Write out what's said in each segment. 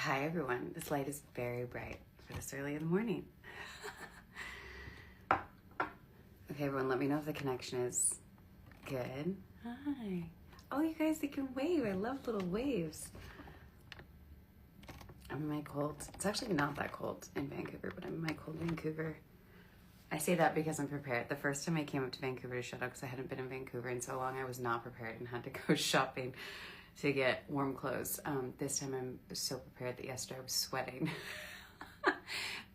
Hi everyone, this light is very bright for this early in the morning. Okay everyone, let me know if the connection is good. Hi. Oh, you guys, they can wave. I love little waves. I'm in my cold. It's actually not that cold in Vancouver, but I'm in my cold Vancouver. I say that because I'm prepared. The first time I came up to Vancouver to shut up because I hadn't been in Vancouver in so long, I was not prepared and had to go shopping to get warm clothes. This time I'm so prepared that yesterday I was sweating.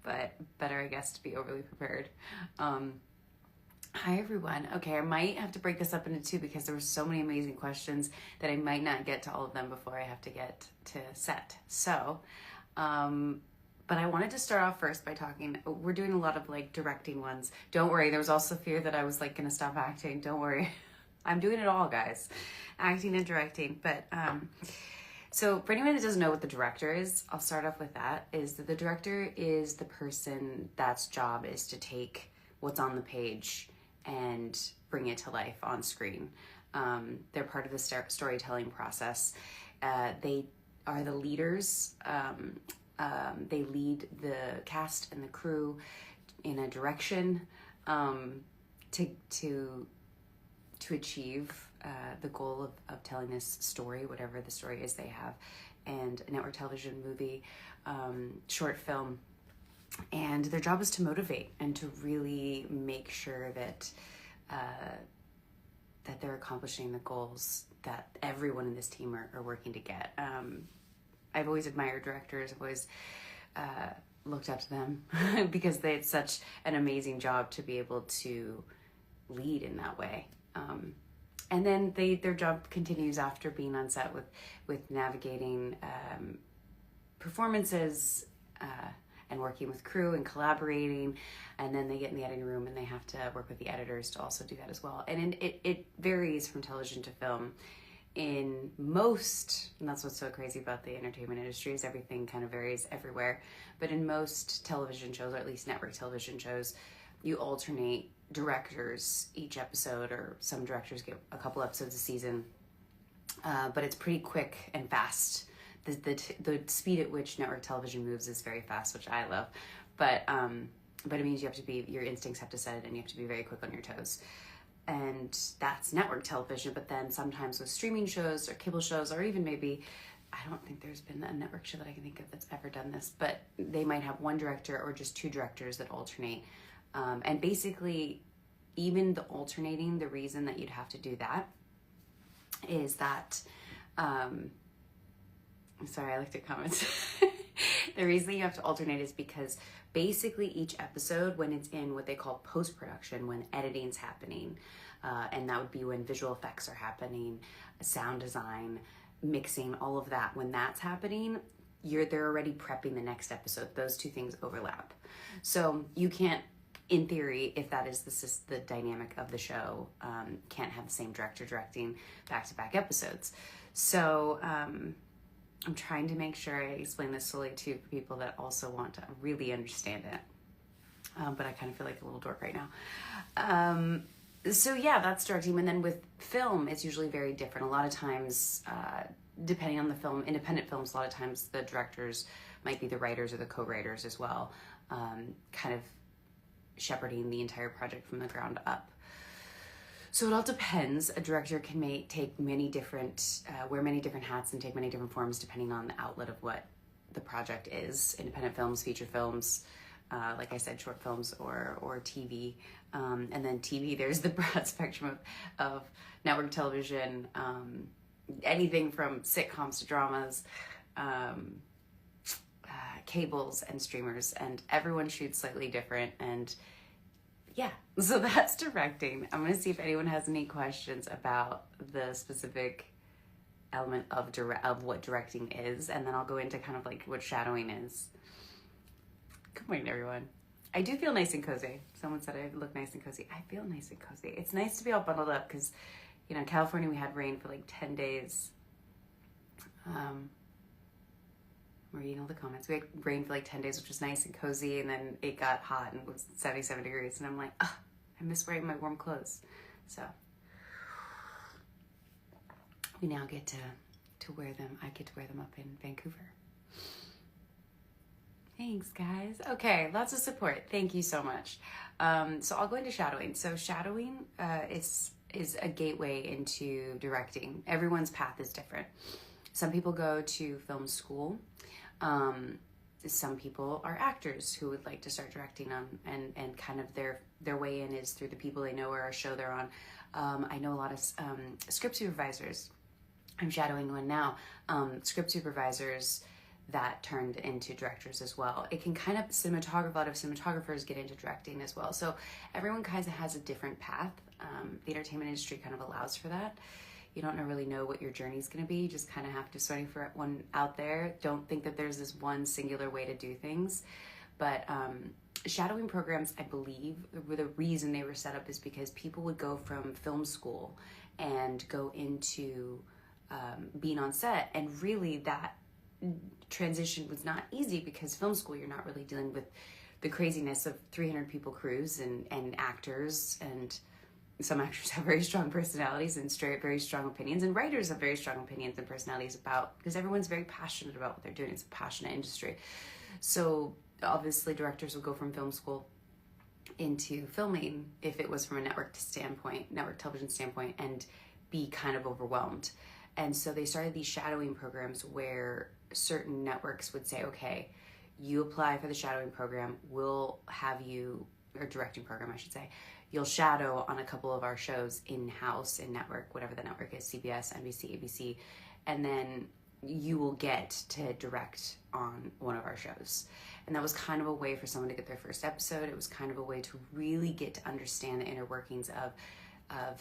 But better, I guess, to be overly prepared. Hi everyone. Okay, I might have to break this up into two because there were so many amazing questions that I might not get to all of them before I have to get to set. So, but I wanted to start off first by talking, we're doing a lot of like directing ones. Don't worry, there was also fear that I was like gonna stop acting. Don't worry. I'm doing it all, guys. Acting and directing. But so for anyone that doesn't know what the director is, I'll start off with that, is that the director is the person that's job is to take what's on the page and bring it to life on screen. They're part of the storytelling process. They are the leaders. They lead the cast and the crew in a direction to achieve the goal of telling this story, whatever the story is they have, and a network television, movie, short film. And their job is to motivate and to really make sure that that they're accomplishing the goals that everyone in this team are working to get. I've always admired directors. I've always looked up to them because they had such an amazing job to be able to lead in that way. And then their job continues after being on set with navigating performances and working with crew and collaborating, and then they get in the editing room and they have to work with the editors to also do that as well. And it varies from television to film. In most, and that's what's so crazy about the entertainment industry, is everything kind of varies everywhere. But in most television shows, or at least network television shows, you alternate directors each episode, or some directors get a couple episodes a season. But it's pretty quick and fast. The speed at which network television moves is very fast, which I love. But it means your instincts have to set it and you have to be very quick on your toes. And that's network television. But then sometimes with streaming shows or cable shows, or even maybe, I don't think there's been a network show that I can think of that's ever done this, but they might have one director or just two directors that alternate. And basically, even the alternating, the reason that you'd have to do that is that, I'm sorry, I looked at comments. The reason you have to alternate is because basically each episode, when it's in what they call post-production, when editing's happening, and that would be when visual effects are happening, sound design, mixing, all of that, when that's happening, they're already prepping the next episode. Those two things overlap. So you can't, in theory, if that is the dynamic of the show, can't have the same director directing back-to-back episodes. So I'm trying to make sure I explain this slowly to people that also want to really understand it. But I kind of feel like a little dork right now. So yeah, that's directing. And then with film, it's usually very different. A lot of times, depending on the film, independent films, a lot of times the directors might be the writers or the co-writers as well, kind of shepherding the entire project from the ground up. So it all depends. A director can take many different, wear many different hats and take many different forms depending on the outlet of what the project is. Independent films, feature films, like I said, short films or TV. And then TV, there's the broad spectrum of network television, anything from sitcoms to dramas, cables and streamers, and everyone shoots slightly different. And yeah, so that's directing. I'm going to see if anyone has any questions about the specific element of what directing is, and then I'll go into kind of like what shadowing is. Good morning, everyone. I do feel nice and cozy. Someone said I look nice and cozy. I feel nice and cozy. It's nice to be all bundled up because, you know, in California we had rain for like 10 days. I'm reading all the comments. We had rain for like 10 days, which was nice and cozy, and then it got hot and it was 77 degrees, and I'm like, I miss wearing my warm clothes. So we now get to wear them. I get to wear them up in Vancouver. Thanks, guys. Okay, lots of support. Thank you so much. So I'll go into shadowing. So shadowing is a gateway into directing. Everyone's path is different. Some people go to film school. Some people are actors who would like to start directing on, and kind of their way in is through the people they know or a show they're on. I know a lot of script supervisors. I'm shadowing one now. Script supervisors that turned into directors as well. It can kind of a lot of cinematographers get into directing as well. So everyone kind of has a different path. The entertainment industry kind of allows for that. You don't really know what your journey is going to be. You just kind of have to sort for one out there. Don't think that there's this one singular way to do things. But shadowing programs, I believe, the reason they were set up is because people would go from film school and go into being on set. And really that transition was not easy because film school, you're not really dealing with the craziness of 300 people crews and actors, and some actors have very strong personalities and very strong opinions, and writers have very strong opinions and personalities because everyone's very passionate about what they're doing. It's a passionate industry. So obviously directors will go from film school into filming if it was from a network television standpoint, and be kind of overwhelmed. And so they started these shadowing programs where certain networks would say, okay, you apply for the shadowing program, we'll have you, or directing program, I should say, you'll shadow on a couple of our shows in-house, in network, whatever the network is, CBS, NBC, ABC, and then you will get to direct on one of our shows. And that was kind of a way for someone to get their first episode. It was kind of a way to really get to understand the inner workings of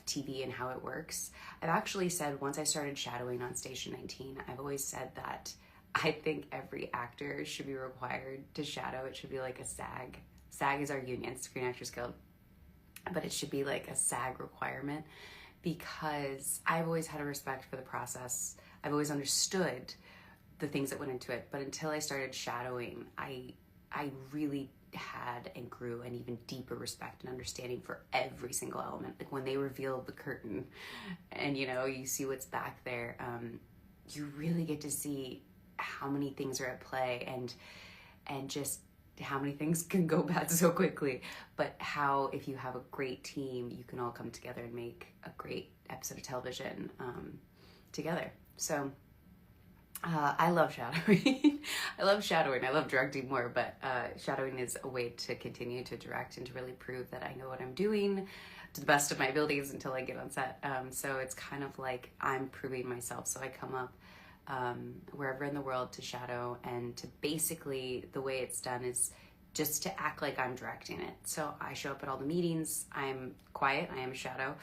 TV and how it works. I've actually said, once I started shadowing on Station 19, I've always said that I think every actor should be required to shadow. It should be like a SAG. SAG is our union, Screen Actors Guild. But it should be like a SAG requirement, because I've always had a respect for the process. I've always understood the things that went into it. But until I started shadowing, I really had and grew an even deeper respect and understanding for every single element. Like when they reveal the curtain and you see what's back there, you really get to see how many things are at play, and just how many things can go bad so quickly, but how, if you have a great team, you can all come together and make a great episode of television together. So I love shadowing. I love shadowing. I love directing more, but shadowing is a way to continue to direct and to really prove that I know what I'm doing to the best of my abilities until I get on set. So it's kind of like I'm proving myself. So I come up wherever in the world to shadow, and to basically, the way it's done is just to act like I'm directing it. So I show up at all the meetings. I'm quiet. I am a shadow.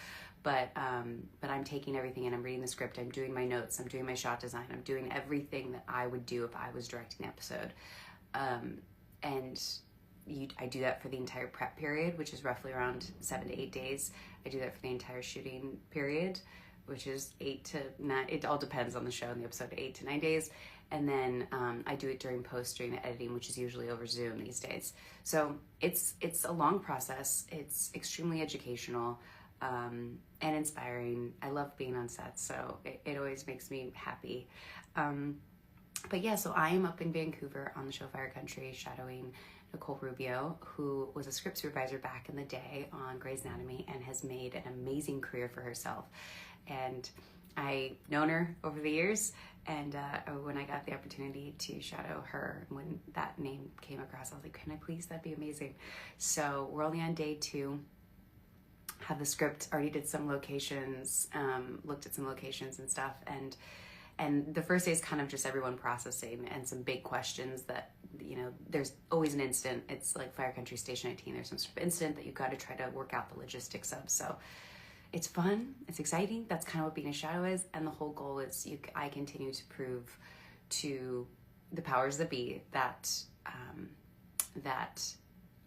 But I'm taking everything in. I'm reading the script. I'm doing my notes. I'm doing my shot design. I'm doing everything that I would do if I was directing the episode. I do that for the entire prep period, which is roughly around 7 to 8 days. I do that for the entire shooting period, which is 8 to 9. It all depends on the show and the episode, 8 to 9 days. And then I do it during the editing, which is usually over Zoom these days. So it's a long process. It's extremely educational. And inspiring. I love being on set, so it always makes me happy. But yeah, so I am up in Vancouver on the show Fire Country, shadowing Nicole Rubio, who was a script supervisor back in the day on Grey's Anatomy and has made an amazing career for herself. And I've known her over the years, and when I got the opportunity to shadow her, when that name came across, I was like, can I please? That'd be amazing. So we're only on day 2. Have the script, already did some locations, looked at some locations and stuff, and the first day is kind of just everyone processing and some big questions that, there's always an incident. It's like Fire Country Station 19, there's some sort of incident that you've got to try to work out the logistics of. So it's fun, it's exciting. That's kind of what being a shadow is, and the whole goal is I continue to prove to the powers that be that that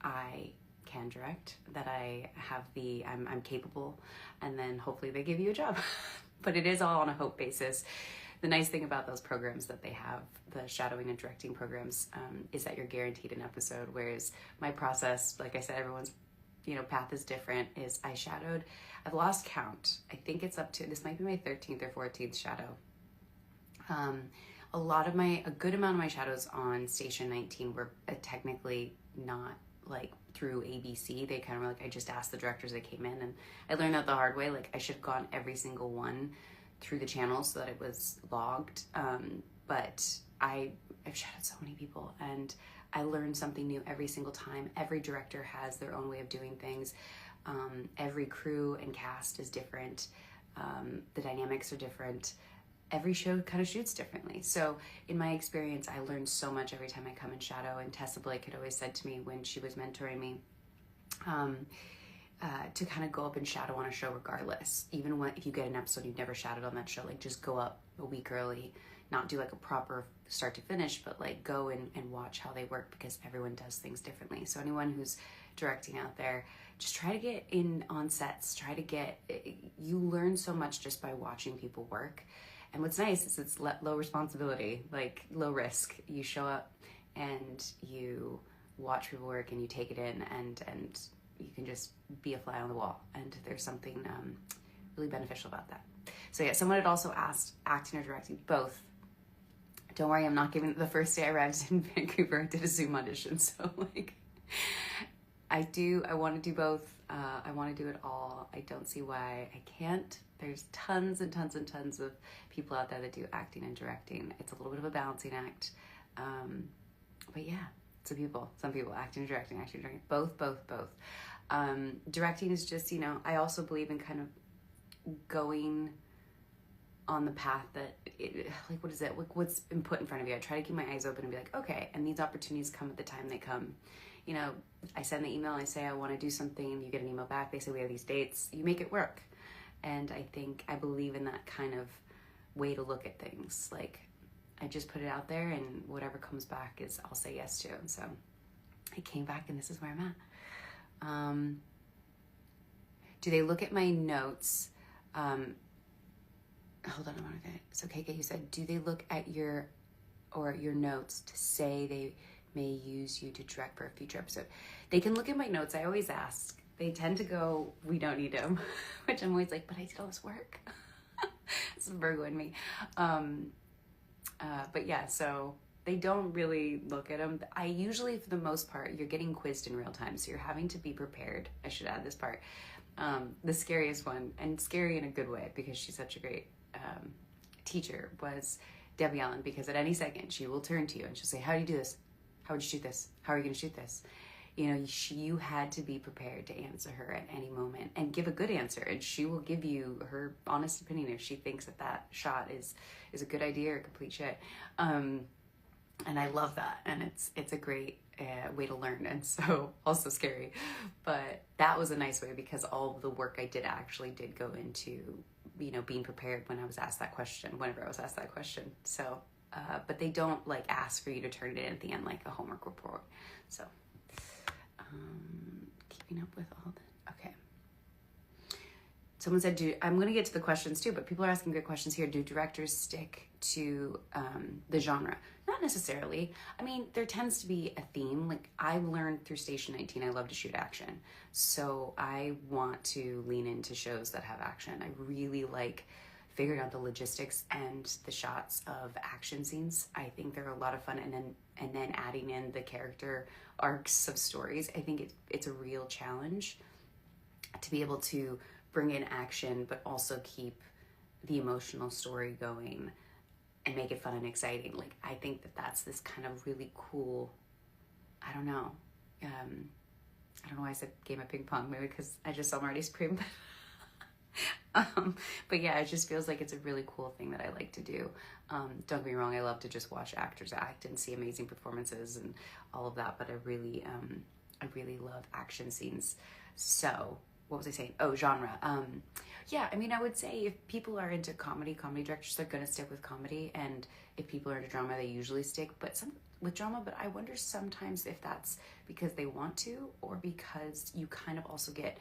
I can direct, that I have I'm capable, and then hopefully they give you a job. But it is all on a hope basis. The nice thing about those programs that they have, the shadowing and directing programs, is that you're guaranteed an episode, whereas my process, like I said, everyone's path is different. I've lost count. I think it's up to, this might be my 13th or 14th shadow. a good amount of my shadows on Station 19 were technically not like through ABC. They kind of were like, I just asked the directors that came in, and I learned that the hard way. Like I should have gone every single one through the channel so that it was logged. But I've shadowed so many people, and I learned something new every single time. Every director has their own way of doing things. Every crew and cast is different. The dynamics are different. Every show kind of shoots differently. So in my experience, I learned so much every time I come in shadow. And Tessa Blake had always said to me when she was mentoring me, to kind of go up and shadow on a show regardless. Even if you get an episode you've never shadowed on that show, like just go up a week early, not do like a proper start to finish, but like go and watch how they work, because everyone does things differently. So anyone who's directing out there, just try to get in on sets. You learn so much just by watching people work. And what's nice is it's low responsibility, like low risk. You show up and you watch people work and you take it in, and you can just be a fly on the wall. And there's something really beneficial about that. So yeah, someone had also asked acting or directing, both. Don't worry, I'm not giving, the first day I arrived in Vancouver, I did a Zoom audition. So like, I want to do both. I want to do it all. I don't see why I can't. There's tons and tons and tons of people out there that do acting and directing. It's a little bit of a balancing act. But yeah, some people, acting and directing, both. Directing is just, I also believe in kind of going on the path that, what is it? What's been put in front of you? I try to keep my eyes open and be like, okay, and these opportunities come at the time they come. I send the email, I say I want to do something, you get an email back, they say we have these dates, you make it work. And I believe in that kind of way to look at things. Like, I just put it out there, and whatever comes back I'll say yes to. And so I came back, and this is where I'm at. Do they look at my notes? Hold on a minute. So KK, you said, do they look at your notes to say they may use you to direct for a future episode? They can look at my notes. I always ask. They tend to go, we don't need them, which I'm always like, but I did all this work. It's Virgo in me. But yeah, so they don't really look at them. I usually, for the most part, you're getting quizzed in real time, so you're having to be prepared. I should add this part. The scariest one, and scary in a good way, because she's such a great teacher, was Debbie Allen, because at any second she will turn to you and she'll say, how do you do this? How would you shoot this? How are you going to shoot this? You had to be prepared to answer her at any moment and give a good answer, and she will give you her honest opinion if she thinks that shot is a good idea or complete shit. And I love that, and it's a great way to learn, and so also scary. But that was a nice way, because all of the work I did actually did go into being prepared when I was asked that question, whenever I was asked that question. So but they don't like ask for you to turn it in at the end like a homework report. So keeping up with all that. Okay. Someone said, I'm going to get to the questions too, but people are asking good questions here. Do directors stick to the genre? Not necessarily. I mean, there tends to be a theme. Like, I've learned through Station 19, I love to shoot action. So I want to lean into shows that have action. I really figuring out the logistics and the shots of action scenes. I think they're a lot of fun, and then adding in the character arcs of stories. I think it's a real challenge to be able to bring in action, but also keep the emotional story going and make it fun and exciting. Like, I think that's this kind of really cool, I don't know why I said game of ping pong, maybe because I just saw Marty scream. But yeah, it just feels like it's a really cool thing that I like to do. Don't get me wrong, I love to just watch actors act and see amazing performances and all of that, but I really love action scenes. So what was I saying? Oh, genre. Yeah, I mean, I would say if people are into comedy directors are going to stick with comedy, and if people are into drama, they usually stick with drama. But I wonder sometimes if that's because they want to, or because you kind of also get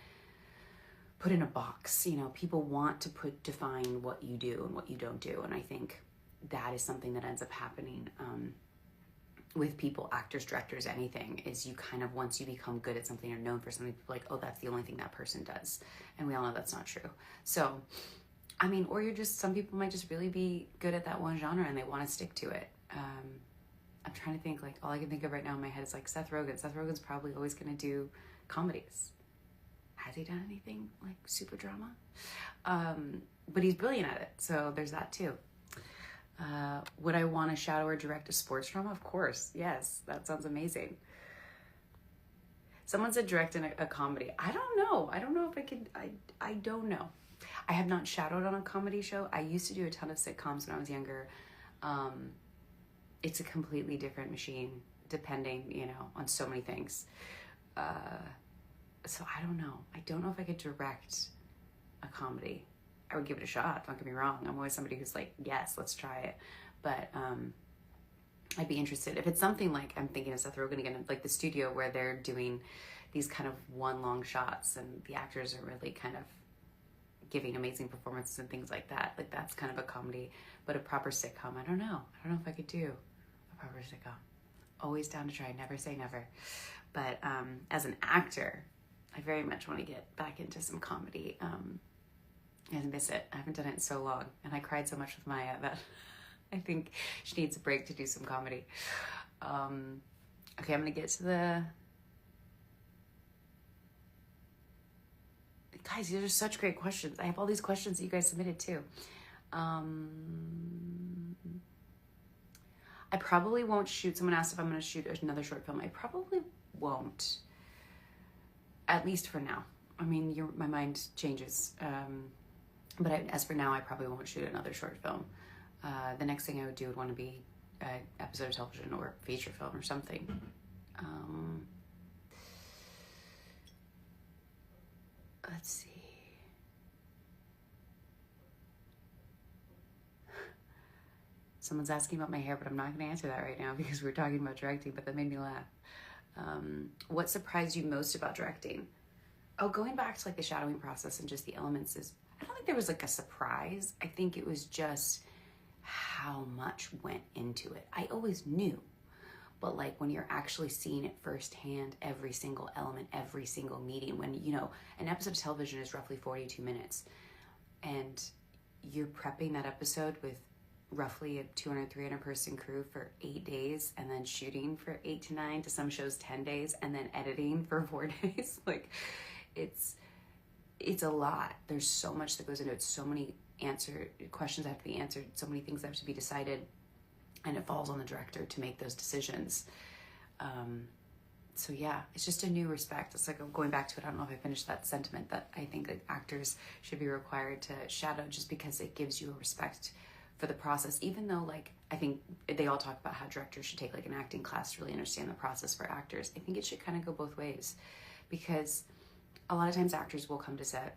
put in a box. People want to define what you do and what you don't do, and I think that is something that ends up happening with people, actors, directors, anything, is you kind of, once you become good at something or known for something, people are like, oh, that's the only thing that person does. And we all know that's not true. So I mean, or some people might just really be good at that one genre and they want to stick to it. I'm trying to think, like, all I can think of right now in my head is like Seth Rogen. Seth Rogen's probably always going to do comedies. Has he done anything like super drama? But he's brilliant at it. So there's that too. Would I want to shadow or direct a sports drama? Of course. Yes. That sounds amazing. Someone said direct in a comedy. I don't know. I don't know if I could. I don't know. I have not shadowed on a comedy show. I used to do a ton of sitcoms when I was younger. It's a completely different machine depending, on so many things. So I don't know. I don't know if I could direct a comedy. I would give it a shot. Don't get me wrong. I'm always somebody who's like, yes, let's try it. But I'd be interested. If it's something like, I'm thinking of Seth Rogen again, like The Studio, where they're doing these kind of one long shots and the actors are really kind of giving amazing performances and things like that. Like that's kind of a comedy, but a proper sitcom, I don't know. I don't know if I could do a proper sitcom. Always down to try, never say never. But as an actor, I very much want to get back into some comedy. I miss it. I haven't done it in so long. And I cried so much with Maya that I think she needs a break to do some comedy. Okay, I'm going to get to the... Guys, these are such great questions. I have all these questions that you guys submitted too. I probably won't shoot. Someone asked if I'm going to shoot another short film. I probably won't. At least for now. I mean, my mind changes. But as for now, I probably won't shoot another short film. The next thing I would do would want to be an episode of television or feature film or something. Let's see. Someone's asking about my hair, but I'm not going to answer that right now because we're talking about directing, but that made me laugh. What surprised you most about directing? Oh, going back to like the shadowing process and just the elements is, I don't think there was like a surprise. I think it was just how much went into it. I always knew, but like when you're actually seeing it firsthand, every single element, every single meeting, when, an episode of television is roughly 42 minutes and you're prepping that episode with roughly a 200, 300 person crew for 8 days and then shooting for 8 to 9 to some shows 10 days and then editing for 4 days. Like it's a lot. There's so much that goes into it. So many questions have to be answered. So many things have to be decided. And it falls on the director to make those decisions. So yeah, it's just a new respect. It's like going back to it. I don't know if I finished that sentiment that I think that actors should be required to shadow just because it gives you a respect for the process. Even though like, I think they all talk about how directors should take like an acting class to really understand the process for actors. I think it should kind of go both ways because a lot of times actors will come to set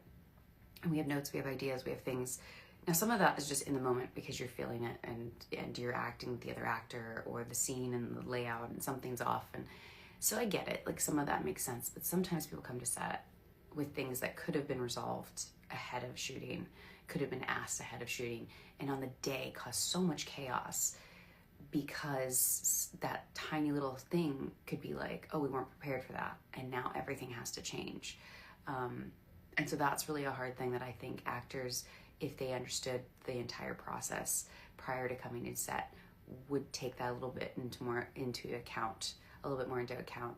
and we have notes, we have ideas, we have things. Now, some of that is just in the moment because you're feeling it and you're acting with the other actor or the scene and the layout and something's off. And so I get it. Like some of that makes sense. But sometimes people come to set with things that could have been resolved ahead of shooting, could have been asked ahead of shooting, and on the day cause so much chaos because that tiny little thing could be like, oh, we weren't prepared for that. And now everything has to change. And so that's really a hard thing that I think actors, if they understood the entire process prior to coming in set, would take that a little bit into account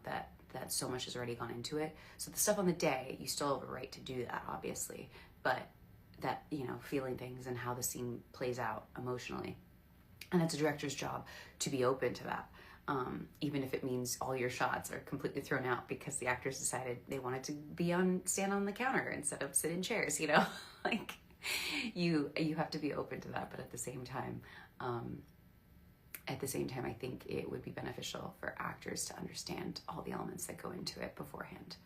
that so much has already gone into it. So the stuff on the day, you still have a right to do that, obviously, but that, feeling things and how the scene plays out emotionally. And it's a director's job to be open to that. Even if it means all your shots are completely thrown out because the actors decided they wanted to stand on the counter instead of sit in chairs, like you have to be open to that. But at the same time, I think it would be beneficial for actors to understand all the elements that go into it beforehand.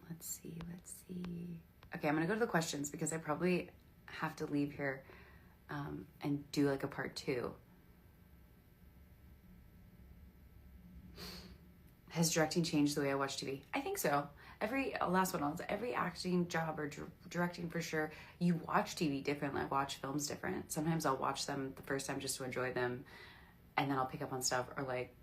Let's see. Okay, I'm gonna go to the questions because I probably have to leave here and do like a part 2. Has directing changed the way I watch TV? I think so. Every acting job or directing for sure, you watch TV differently. I watch films different. Sometimes I'll watch them the first time just to enjoy them, and then I'll pick up on stuff, or like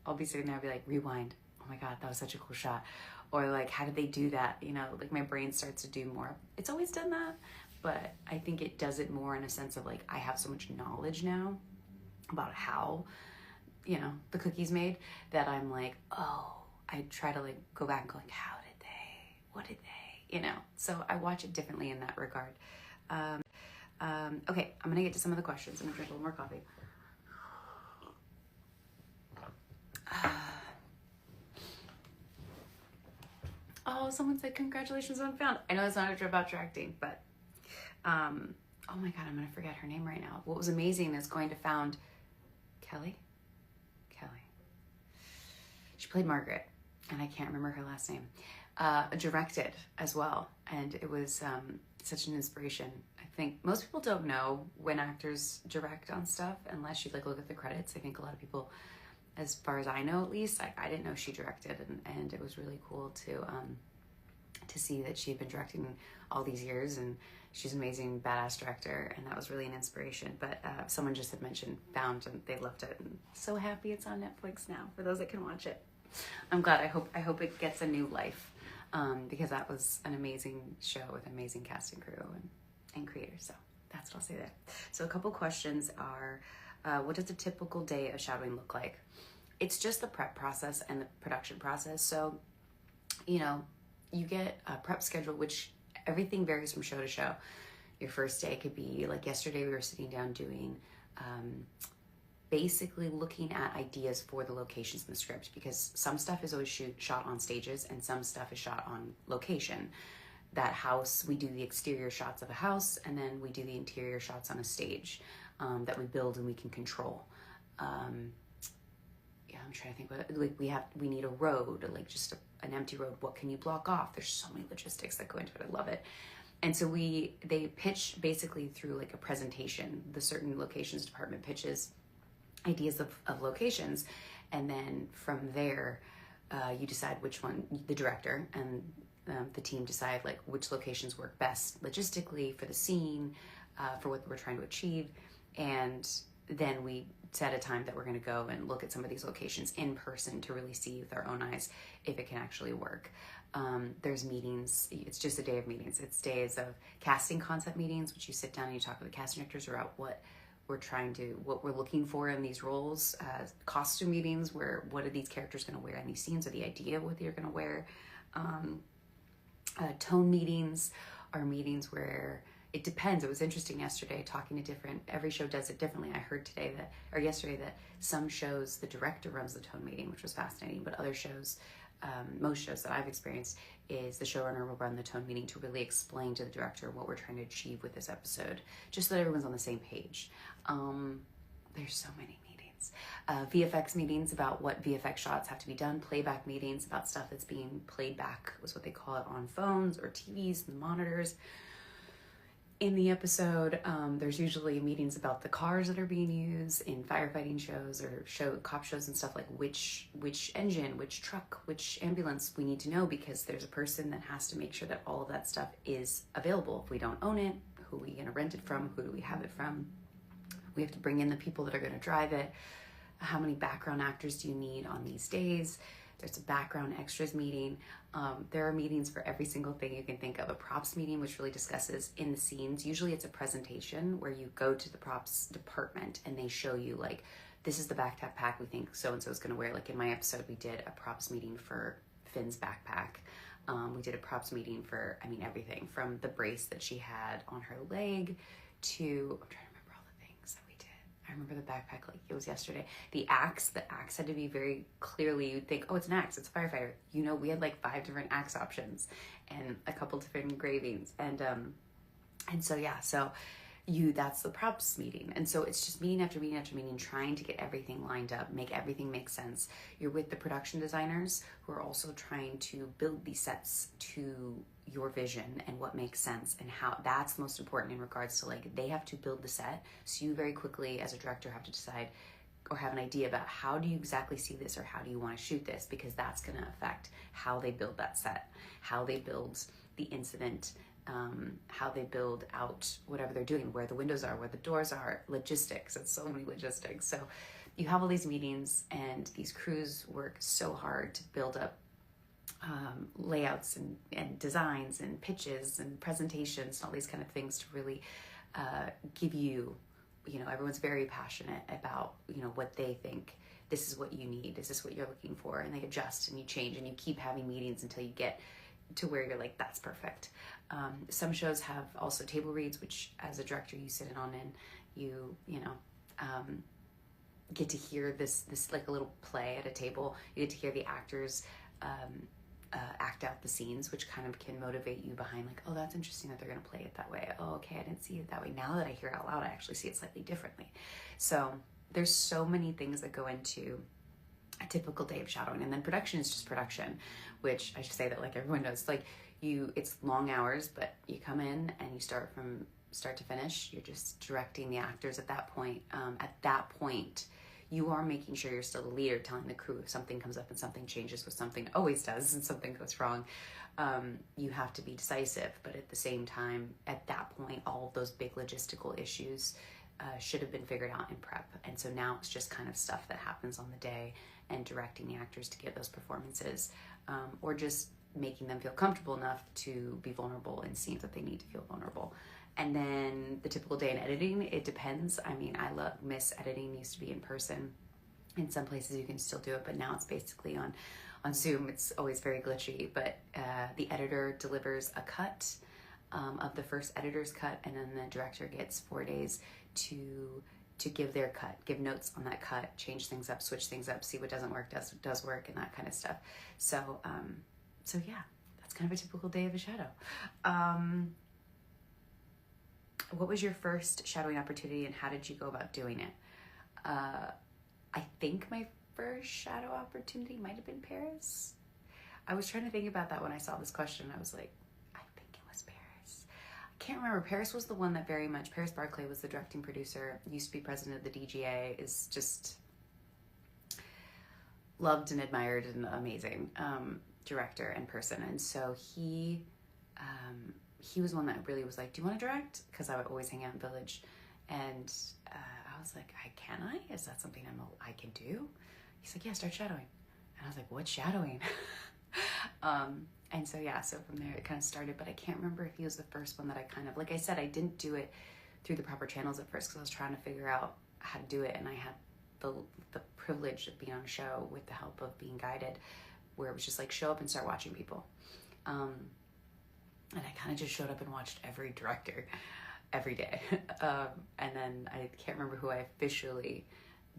I'll be sitting there and be like, rewind. Oh my God, that was such a cool shot. or like, how did they do that? You know, like my brain starts to do more. It's always done that, but I think it does it more in a sense of like, I have so much knowledge now about how, you know, the cookie's made, that I'm like, oh, I try to like go back and go like, how did they, what did they, you know? So I watch it differently in that regard. Okay, I'm gonna get to some of the questions. I'm gonna drink a little more coffee. Oh, someone said congratulations on Found. I know it's not about directing, but oh my God, I'm gonna forget her name right now. What was amazing is going to Found, Kelly. She played Margaret, and I can't remember her last name. Directed as well, and it was such an inspiration. I think most people don't know when actors direct on stuff unless you like look at the credits. I think a lot of people, as far as I know at least, I didn't know she directed, and it was really cool to see that she had been directing all these years, and she's an amazing badass director, and that was really an inspiration. But someone just had mentioned Found, and they loved it, and so happy it's on Netflix now for those that can watch it. I'm glad. I hope it gets a new life, because that was an amazing show with an amazing cast and crew and creators. So that's what I'll say there. So a couple questions are, what does a typical day of shadowing look like? It's just the prep process and the production process. So, you know, you get a prep schedule, which everything varies from show to show. Your first day could be like yesterday, we were sitting down doing, basically looking at ideas for the locations in the script, because some stuff is always shot on stages and some stuff is shot on location. That house, we do the exterior shots of a house, and then we do the interior shots on a stage that we build and we can control. I'm trying to think what, like we need a road, like just an empty road. What can you block off? There's so many logistics that go into it. I love it. And so they pitch basically through like a presentation. The certain locations department pitches ideas of locations, and then from there you decide which one, the director and the team decide like which locations work best logistically for the scene, for what we're trying to achieve, and then we set a time that we're going to go and look at some of these locations in person to really see with our own eyes if it can actually work. There's meetings. It's just a day of meetings. It's days of casting concept meetings, which you sit down and you talk with the casting directors about what we're looking for in these roles. Costume meetings, where what are these characters going to wear in these scenes, or the idea of what they're going to wear. Tone meetings are meetings where it depends. It was interesting yesterday talking to every show does it differently. I heard yesterday that some shows the director runs the tone meeting, which was fascinating, but other shows, most shows that I've experienced, is the showrunner will run the tone meeting to really explain to the director what we're trying to achieve with this episode, just so that everyone's on the same page. There's so many meetings. VFX meetings about what VFX shots have to be done. Playback meetings about stuff that's being played back, was what they call it, on phones or TVs and monitors. In the episode, there's usually meetings about the cars that are being used in firefighting shows or cop shows and stuff, like which engine, which truck, which ambulance we need to know, because there's a person that has to make sure that all of that stuff is available. If we don't own it, who are we going to rent it from? Who do we have it from? We have to bring in the people that are going to drive it. How many background actors do you need on these days? There's a background extras meeting. There are meetings for every single thing you can think of. A props meeting, which really discusses in the scenes. Usually it's a presentation where you go to the props department and they show you like, this is the backpack we think so-and-so is going to wear. Like in my episode, we did a props meeting for Finn's backpack. We did a props meeting for, everything from the brace that she had on her leg to, I'm trying to remember all the things that we did. I remember the backpack like it was yesterday. The axe had to be very clearly, you'd think, oh, it's an axe, it's a firefighter. We had like 5 different axe options and a couple different engravings. And so, yeah, that's the props meeting. And so it's just meeting after meeting after meeting, trying to get everything lined up, make everything make sense. You're with the production designers who are also trying to build these sets to your vision and what makes sense, and how that's most important in regards to like, they have to build the set. So you very quickly as a director have to decide or have an idea about how do you exactly see this, or how do you want to shoot this, because that's going to affect how they build that set, how they build the incident, how they build out whatever they're doing, where the windows are, where the doors are, logistics. It's so many logistics. So you have all these meetings, and these crews work so hard to build up layouts and designs and pitches and presentations and all these kind of things to really give you, everyone's very passionate about, what they think. This is what you need. Is this what you're looking for? And they adjust and you change and you keep having meetings until you get to where you're like, that's perfect. Some shows have also table reads, which as a director you sit in on, and you get to hear this like a little play at a table. You get to hear the actors act out the scenes, which kind of can motivate you behind like, oh, that's interesting that they're going to play it that way. Oh, okay, I didn't see it that way. Now that I hear it out loud, I actually see it slightly differently. So there's so many things that go into a typical day of shadowing. And then production is just production, which I should say that like everyone knows, like it's long hours, but you come in and you start from start to finish. You're just directing the actors at that point. At that point, you are making sure you're still the leader, telling the crew if something comes up and something changes, which something always does, and something goes wrong. You have to be decisive, but at the same time, at that point, all of those big logistical issues should have been figured out in prep. And so now it's just kind of stuff that happens on the day and directing the actors to get those performances, or just making them feel comfortable enough to be vulnerable in scenes that they need to feel vulnerable. And then the typical day in editing, it depends. I mean, I miss editing. Used to be in person. In some places you can still do it, but now it's basically on Zoom. It's always very glitchy, but the editor delivers a cut of the first editor's cut, and then the director gets 4 days to give their cut, give notes on that cut, change things up, switch things up, see what doesn't work, does work, and that kind of stuff. So yeah, that's kind of a typical day of a shadow. What was your first shadowing opportunity and how did you go about doing it? I think my first shadow opportunity might have been Paris. I was trying to think about that when I saw this question. I was like, I think it was Paris. I can't remember. Paris was the one that Paris Barclay was the directing producer, used to be president of the DGA, is just loved and admired and amazing director and person. And so he was one that really was like, do you want to direct? Because I would always hang out in Village. And I was like, can I? Is that something I can do? He's like, yeah, start shadowing. And I was like, what's shadowing? And so, yeah, so from there it kind of started. But I can't remember if he was the first one that I kind of, like I said, I didn't do it through the proper channels at first because I was trying to figure out how to do it. And I had the privilege of being on a show with the help of being guided, where it was just like, show up and start watching people. And I kind of just showed up and watched every director every day. And then I can't remember who I officially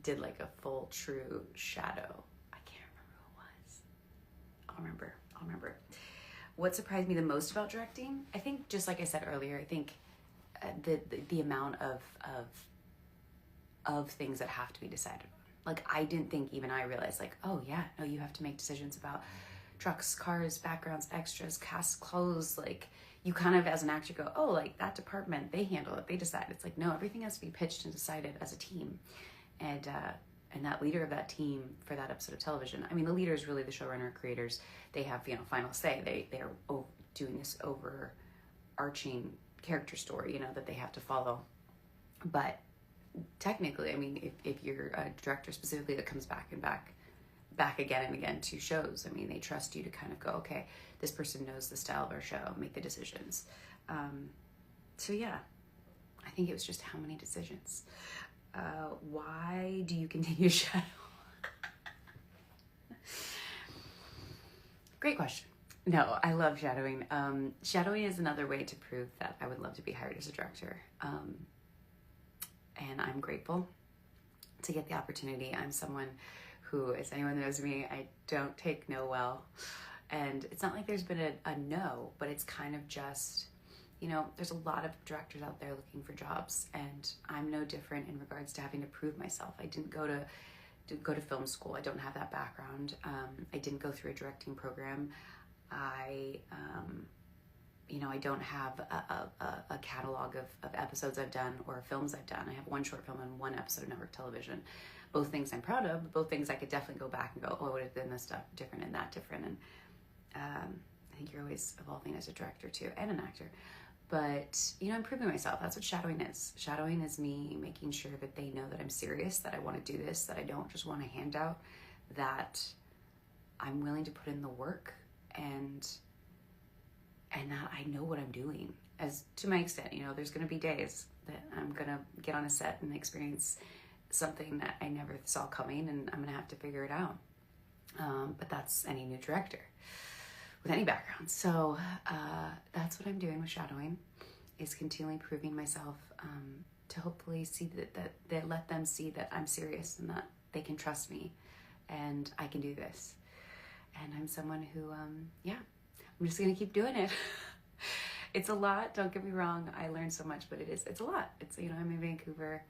did like a full true shadow. I can't remember who it was. I'll remember. What surprised me the most about directing? I think, just like I said earlier, I think the amount of things that have to be decided on. Like, I didn't think, even I realized, like, oh yeah, no, you have to make decisions about trucks, cars, backgrounds, extras, cast, clothes. Like, you kind of, as an actor, go, oh, like that department, they handle it, they decide. It's like, no, everything has to be pitched and decided as a team. And that leader of that team for that episode of television, I mean, the leader is really the showrunner, creators. They have, final say. They are doing this overarching character story, that they have to follow. But technically, I mean, if you're a director specifically that comes back again and again to shows, I mean, they trust you to kind of go, okay, this person knows the style of our show, make the decisions. So yeah, I think it was just how many decisions. Why do you continue to shadow? Great question. No, I love shadowing. Shadowing is another way to prove that I would love to be hired as a director. And I'm grateful to get the opportunity. I'm someone who, as anyone knows me, I don't take no well. And it's not like there's been a no, but it's kind of just, there's a lot of directors out there looking for jobs, and I'm no different in regards to having to prove myself. I didn't go to film school. I don't have that background. I didn't go through a directing program. I don't have a catalog of episodes I've done or films I've done. I have one short film and one episode of network television. Both things I'm proud of, but both things I could definitely go back and go, oh, I would have done this stuff different and that different. And I think you're always evolving as a director too, and an actor. But, improving myself. That's what shadowing is. Shadowing is me making sure that they know that I'm serious, that I want to do this, that I don't just want a handout, that I'm willing to put in the work and that I know what I'm doing, as to my extent. You know, there's going to be days that I'm going to get on a set and experience something that I never saw coming, and I'm going to have to figure it out. But that's any new director with any background. So that's what I'm doing with shadowing, is continually proving myself, to hopefully see that let them see that I'm serious and that they can trust me and I can do this. And I'm someone who, I'm just gonna keep doing it. It's a lot, don't get me wrong. I learned so much, but it's a lot. It's, you know, I'm in Vancouver,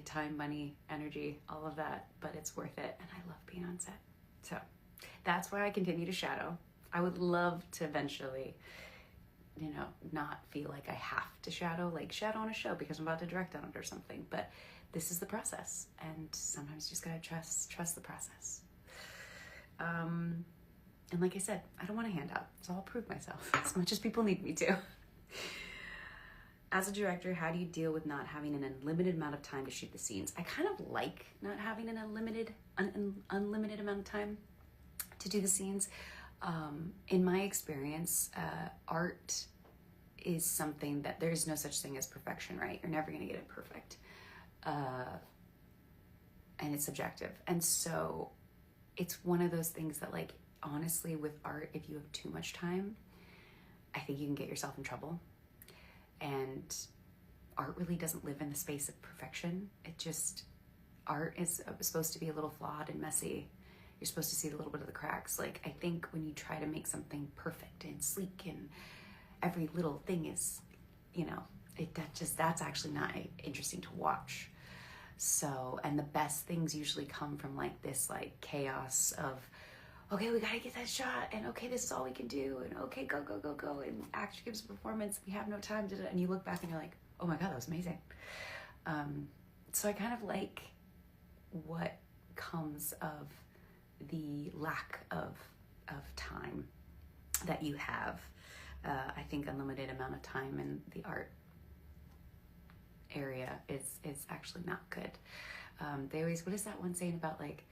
time, money, energy, all of that, but it's worth it. And I love being on set. So that's why I continue to shadow. I would love to eventually, you know, not feel like I have to shadow on a show because I'm about to direct on it or something. But this is the process, and sometimes you just gotta trust the process. And like I said, I don't want a handout, so I'll prove myself as much as people need me to. As a director, how do you deal with not having an unlimited amount of time to shoot the scenes? I kind of like not having an unlimited amount of time to do the scenes. In my experience, art is something that there's no such thing as perfection, right? You're never gonna get it perfect. And it's subjective. And so it's one of those things that, like, honestly, with art, if you have too much time, I think you can get yourself in trouble. And art really doesn't live in the space of perfection. Art is supposed to be a little flawed and messy. You're supposed to see a little bit of the cracks. Like, I think when you try to make something perfect and sleek and every little thing is, you know, that's actually not interesting to watch. So, and the best things usually come from like this like chaos of, okay, we gotta get that shot, and okay, this is all we can do, and okay, go, and actor gives a performance, we have no time to do it, and you look back and you're like, oh my God, that was amazing. So I kind of like what comes of the lack of time that you have. I think unlimited amount of time in the art area is actually not good. They always, what is that one saying about like,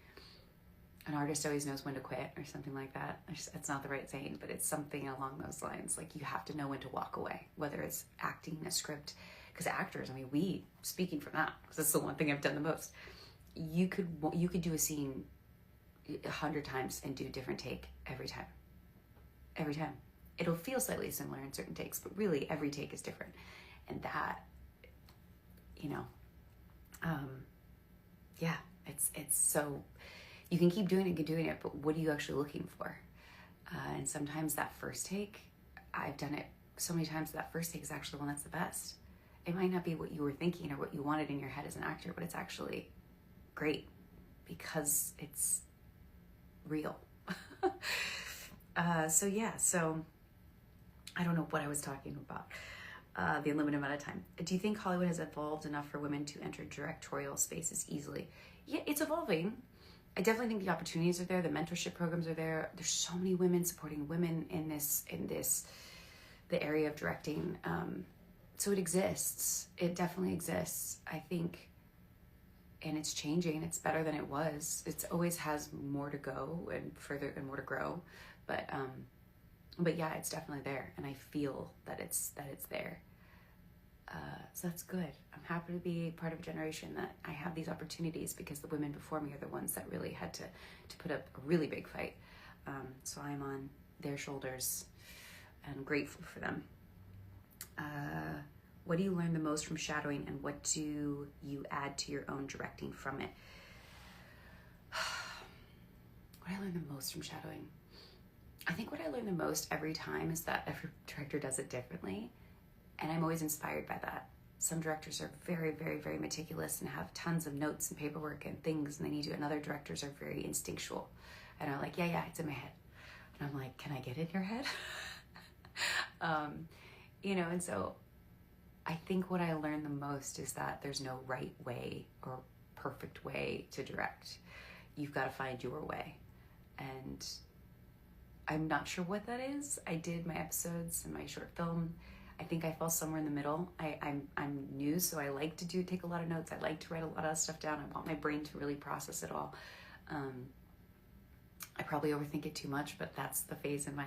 an artist always knows when to quit or something like that? It's not the right saying, but it's something along those lines. Like, you have to know when to walk away, whether it's acting, a script, because actors, I mean, speaking from that, because that's the one thing I've done the most. You could do a scene 100 times and do a different take every time. It'll feel slightly similar in certain takes, but really every take is different. And that, you know, it's so, you can keep doing it, but what are you actually looking for? And sometimes that first take, I've done it so many times, that first take is actually the one that's the best. It might not be what you were thinking or what you wanted in your head as an actor, but it's actually great because it's real. So I don't know what I was talking about. The unlimited amount of time. Do you think Hollywood has evolved enough for women to enter directorial spaces easily? Yeah, it's evolving. I definitely think the opportunities are there. The mentorship programs are there. There's so many women supporting women in the area of directing. So it exists. It definitely exists. I think, and it's changing. It's better than it was. It always has more to go and further and more to grow. But yeah, it's definitely there, and I feel that it's there. So that's good. I'm happy to be part of a generation that I have these opportunities, because the women before me are the ones that really had to put up a really big fight. So I'm on their shoulders and grateful for them. What do you learn the most from shadowing, and what do you add to your own directing from it? What I learned the most from shadowing? I think what I learn the most every time is that every director does it differently. And I'm always inspired by that. Some directors are very, very, very meticulous and have tons of notes and paperwork and things, and they need to. And other directors are very instinctual and are like, yeah, it's in my head. And I'm like, can I get in your head? And so I think what I learned the most is that there's no right way or perfect way to direct. You've got to find your way. And I'm not sure what that is. I did my episodes in my short film. I think I fall somewhere in the middle. I'm new, so I like to take a lot of notes. I like to write a lot of stuff down. I want my brain to really process it all. I probably overthink it too much, but that's the phase in my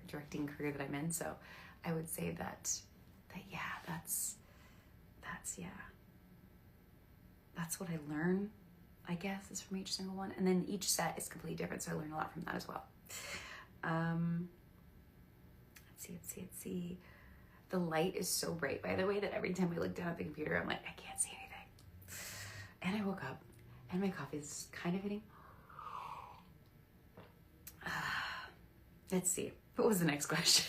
directing career that I'm in. So I would say that yeah, that's what I learn, I guess, is from each single one. And then each set is completely different, so I learn a lot from that as well. Let's see. The light is so bright, by the way, that every time I look down at the computer, I'm like, I can't see anything. And I woke up, and my coffee is kind of hitting. Let's see. What was the next question?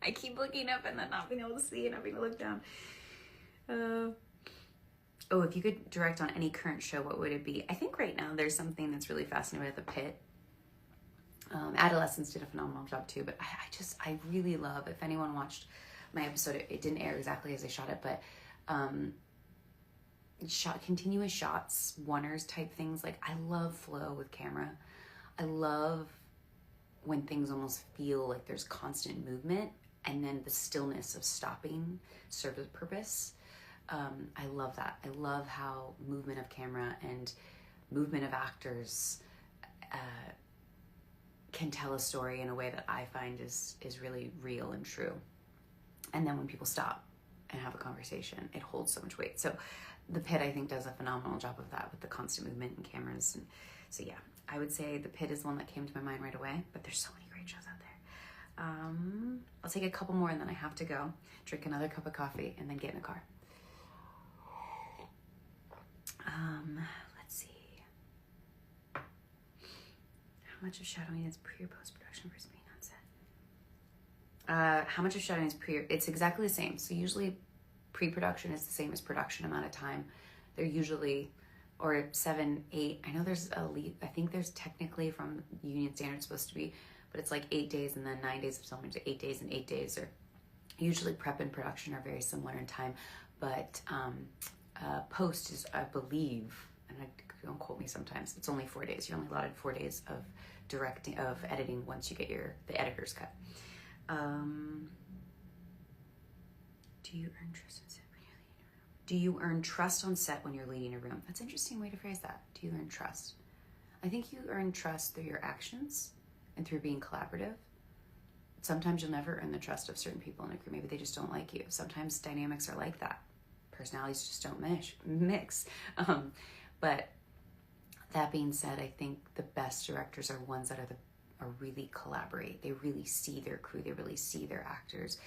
I keep looking up and then not being able to see and not being able to look down. Oh, if you could direct on any current show, what would it be? I think right now there's something that's really fascinating about The Pit. Adolescents did a phenomenal job too, but I really love, if anyone watched my episode, it didn't air exactly as I shot it, but shot continuous shots, oneers type things. Like, I love flow with camera. I love when things almost feel like there's constant movement, and then the stillness of stopping serves a purpose. I love that. I love how movement of camera and movement of actors can tell a story in a way that I find is really real and true. And then when people stop and have a conversation, it holds so much weight. So The Pit, I think, does a phenomenal job of that with the constant movement and cameras. And so yeah, I would say The Pit is the one that came to my mind right away, but there's so many great shows out there. I'll take a couple more and then I have to go drink another cup of coffee and then get in the car. Let's see. How much of shadowing is pre or post-production versus being on set? How much of shadowing is pre? It's exactly the same. So usually pre-production is the same as production amount of time. They're usually, or 7, 8. I know there's I think there's technically from union standards supposed to be, but it's like 8 days and then 9 days of filming, so 8 days and 8 days. Or usually prep and production are very similar in time, but post is, I believe, and don't quote me sometimes, it's only 4 days. You're only allotted 4 days of editing once you get the editor's cut. Do you earn trust on set when you're leading a room? Do you earn trust on set when you're leading a room? That's an interesting way to phrase that. Do you earn trust? I think you earn trust through your actions and through being collaborative. Sometimes you'll never earn the trust of certain people in a crew. Maybe they just don't like you. Sometimes dynamics are like that. Personalities just don't mix. But that being said, I think the best directors are ones that are really collaborate. They really see their crew. They really see their actors.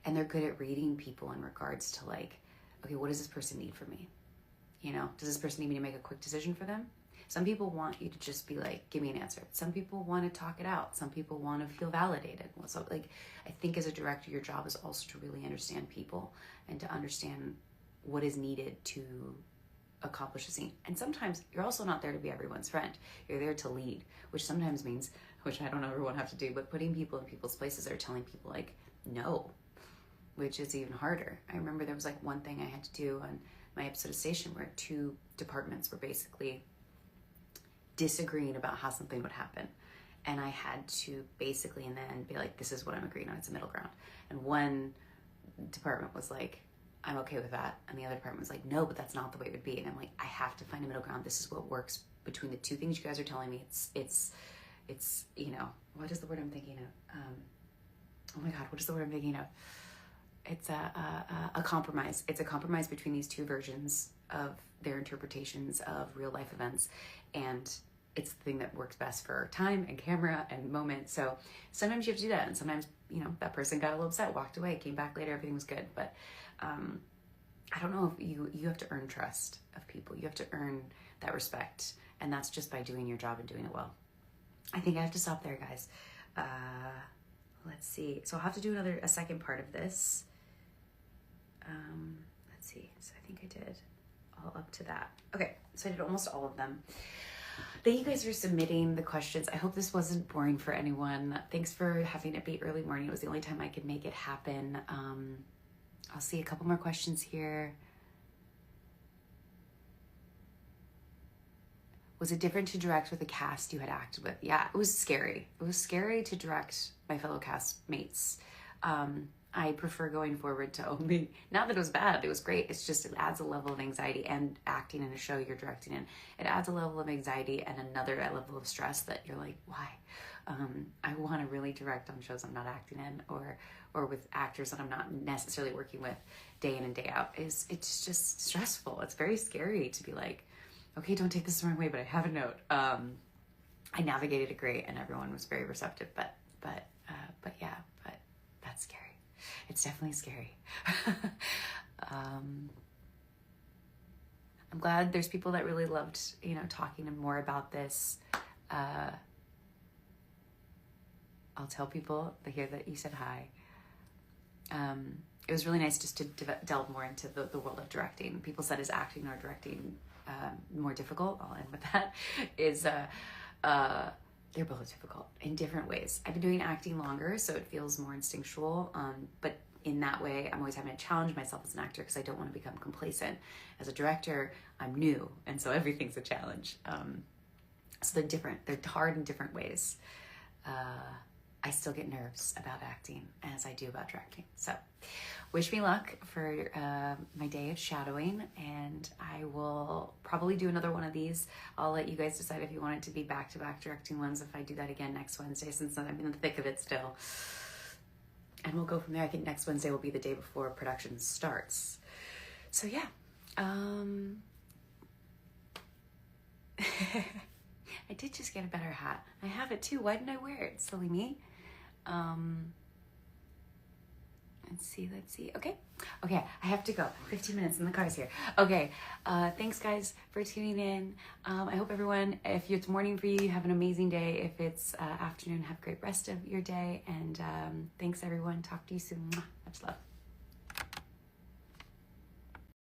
And they're good at reading people in regards to, like, okay, what does this person need from me? You know, does this person need me to make a quick decision for them? Some people want you to just be like, give me an answer. Some people want to talk it out. Some people want to feel validated. So, like, I think as a director, your job is also to really understand people and to understand what is needed to accomplish a scene. And sometimes you're also not there to be everyone's friend. You're there to lead, which sometimes means, which I don't know everyone have to do, but putting people in people's places or telling people, like, no, which is even harder. I remember there was like one thing I had to do on my episode of Station where 2 departments were basically disagreeing about how something would happen. And I had to basically in the end be like, this is what I'm agreeing on. It's a middle ground. And one department was like, I'm okay with that. And the other department was like, no, but that's not the way it would be. And I'm like, I have to find a middle ground. This is what works between the 2 things you guys are telling me. It's you know, what is the word I'm thinking of? Oh my God, what is the word I'm thinking of? It's a compromise. It's a compromise between these 2 versions of their interpretations of real life events. And it's the thing that works best for time and camera and moment. So sometimes you have to do that. And sometimes, you know, that person got a little upset, walked away, came back later, everything was good. But I don't know if you have to earn trust of people. You have to earn that respect. And that's just by doing your job and doing it well. I think I have to stop there, guys. Let's see. So I'll have to do a second part of this. Let's see. So I think I did all up to that. Okay. So I did almost all of them. Thank you guys for submitting the questions. I hope this wasn't boring for anyone. Thanks for having it be early morning. It was the only time I could make it happen. I'll see a couple more questions here. Was it different to direct with a cast you had acted with? Yeah, it was scary. It was scary to direct my fellow castmates. I prefer going forward to only, not that it was bad, it was great. It's just, it adds a level of anxiety, and acting in a show you're directing in, it adds a level of anxiety and another level of stress that you're like, why? I want to really direct on shows I'm not acting in, or with actors that I'm not necessarily working with day in and day out. It's just stressful. It's very scary to be like, okay, don't take this the wrong way, but I have a note. I navigated it great, and everyone was very receptive, but yeah, but that's scary. It's definitely scary. I'm glad there's people that really loved, talking more about this. I'll tell people to hear that you said hi. It was really nice just to delve more into the world of directing. People said, is acting or directing more difficult? I'll end with that. They're both difficult in different ways. I've been doing acting longer, so it feels more instinctual. But in that way, I'm always having to challenge myself as an actor because I don't want to become complacent. As a director, I'm new, and so everything's a challenge. So they're different. They're hard in different ways. I still get nerves about acting as I do about directing. So wish me luck for my day of shadowing, and I will probably do another one of these. I'll let you guys decide if you want it to be back-to-back directing ones, if I do that again next Wednesday, since I'm in the thick of it still. And we'll go from there. I think next Wednesday will be the day before production starts. So yeah. I did just get a better hat. I have it too. Why didn't I wear it? Silly me. Let's see. Okay, I have to go. 15 minutes and the car's here. Okay, thanks guys for tuning in. I hope everyone, if it's morning for you, you have an amazing day. If it's afternoon, have a great rest of your day. And thanks everyone. Talk to you soon. Much love.